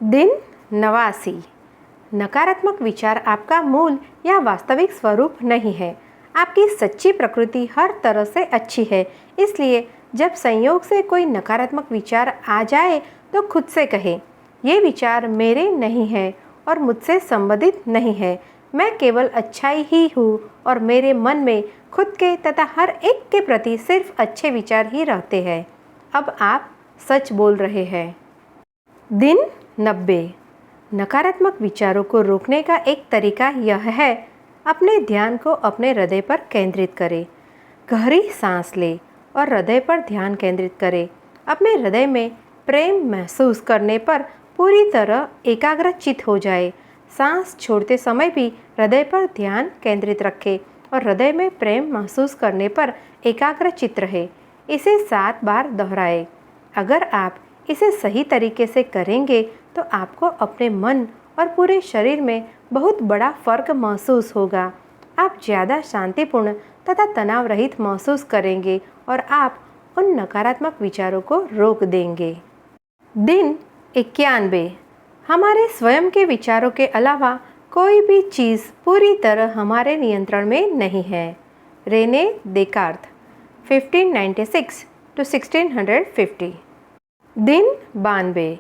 दिन 89। नकारात्मक विचार आपका मूल या वास्तविक स्वरूप नहीं है। आपकी सच्ची प्रकृति हर तरह से अच्छी है। इसलिए जब संयोग से कोई नकारात्मक विचार आ जाए तो खुद से कहें, ये विचार मेरे नहीं है और मुझसे संबंधित नहीं है। मैं केवल अच्छाई ही हूँ और मेरे मन में खुद के तथा हर एक के प्रति सिर्फ अच्छे विचार ही रहते हैं। अब आप सच बोल रहे हैं। दिन 90। नकारात्मक विचारों को रोकने का एक तरीका यह है, अपने ध्यान को अपने हृदय पर केंद्रित करें। गहरी सांस लें और हृदय पर ध्यान केंद्रित करें। अपने हृदय में प्रेम महसूस करने पर पूरी तरह एकाग्रचित हो जाए। सांस छोड़ते समय भी हृदय पर ध्यान केंद्रित रखें और हृदय में प्रेम महसूस करने पर एकाग्रचित रहे। इसे 7 बार दोहराएं। अगर आप इसे सही तरीके से करेंगे तो आपको अपने मन और पूरे शरीर में बहुत बड़ा फर्क महसूस होगा। आप ज़्यादा शांतिपूर्ण तथा तनाव रहित महसूस करेंगे और आप उन नकारात्मक विचारों को रोक देंगे। दिन 91। हमारे स्वयं के विचारों के अलावा कोई भी चीज़ पूरी तरह हमारे नियंत्रण में नहीं है। Rene Descartes 1596 to 1650। दिन 92।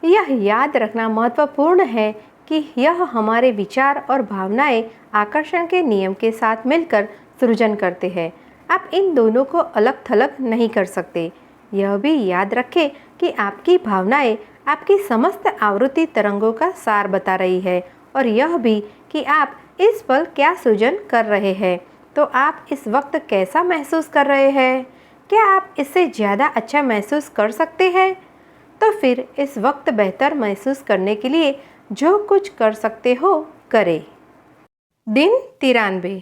यह याद रखना महत्वपूर्ण है कि यह हमारे विचार और भावनाएं आकर्षण के नियम के साथ मिलकर सृजन करते हैं। आप इन दोनों को अलग थलग नहीं कर सकते। यह भी याद रखें कि आपकी भावनाएं आपकी समस्त आवृत्ति तरंगों का सार बता रही है और यह भी कि आप इस पल क्या सृजन कर रहे हैं। तो आप इस वक्त कैसा महसूस कर रहे हैं? क्या आप इससे ज़्यादा अच्छा महसूस कर सकते हैं? तो फिर इस वक्त बेहतर महसूस करने के लिए जो कुछ कर सकते हो करें। दिन 93।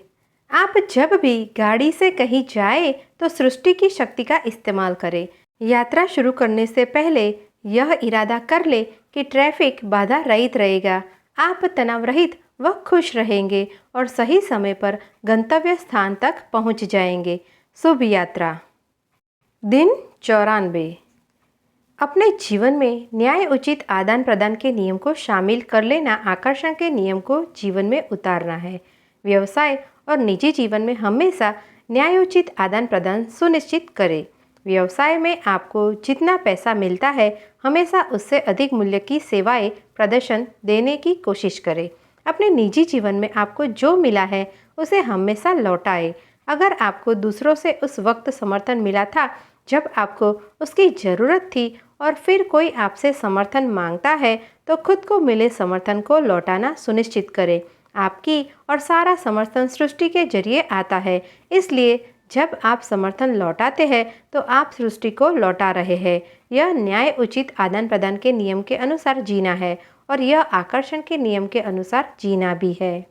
आप जब भी गाड़ी से कहीं जाए तो सृष्टि की शक्ति का इस्तेमाल करें। यात्रा शुरू करने से पहले यह इरादा कर ले कि ट्रैफिक बाधा रहित रहेगा। आप तनाव रहित व खुश रहेंगे और सही समय पर गंतव्य स्थान तक पहुंच जाएंगे। शुभ यात्रा। दिन 94। अपने जीवन में न्याय उचित आदान प्रदान के नियम को शामिल कर लेना आकर्षण के नियम को जीवन में उतारना है। व्यवसाय और निजी जीवन में हमेशा न्यायोचित आदान प्रदान सुनिश्चित करें। व्यवसाय में आपको जितना पैसा मिलता है हमेशा उससे अधिक मूल्य की सेवाएं प्रदर्शन देने की कोशिश करें। अपने निजी जीवन में आपको जो मिला है उसे हमेशा लौटाएं। अगर आपको दूसरों से उस वक्त समर्थन मिला था जब आपको उसकी ज़रूरत थी और फिर कोई आपसे समर्थन मांगता है तो खुद को मिले समर्थन को लौटाना सुनिश्चित करें। आपकी और सारा समर्थन सृष्टि के जरिए आता है, इसलिए जब आप समर्थन लौटाते हैं तो आप सृष्टि को लौटा रहे हैं। यह न्याय उचित आदान प्रदान के नियम के अनुसार जीना है और यह आकर्षण के नियम के अनुसार जीना भी है।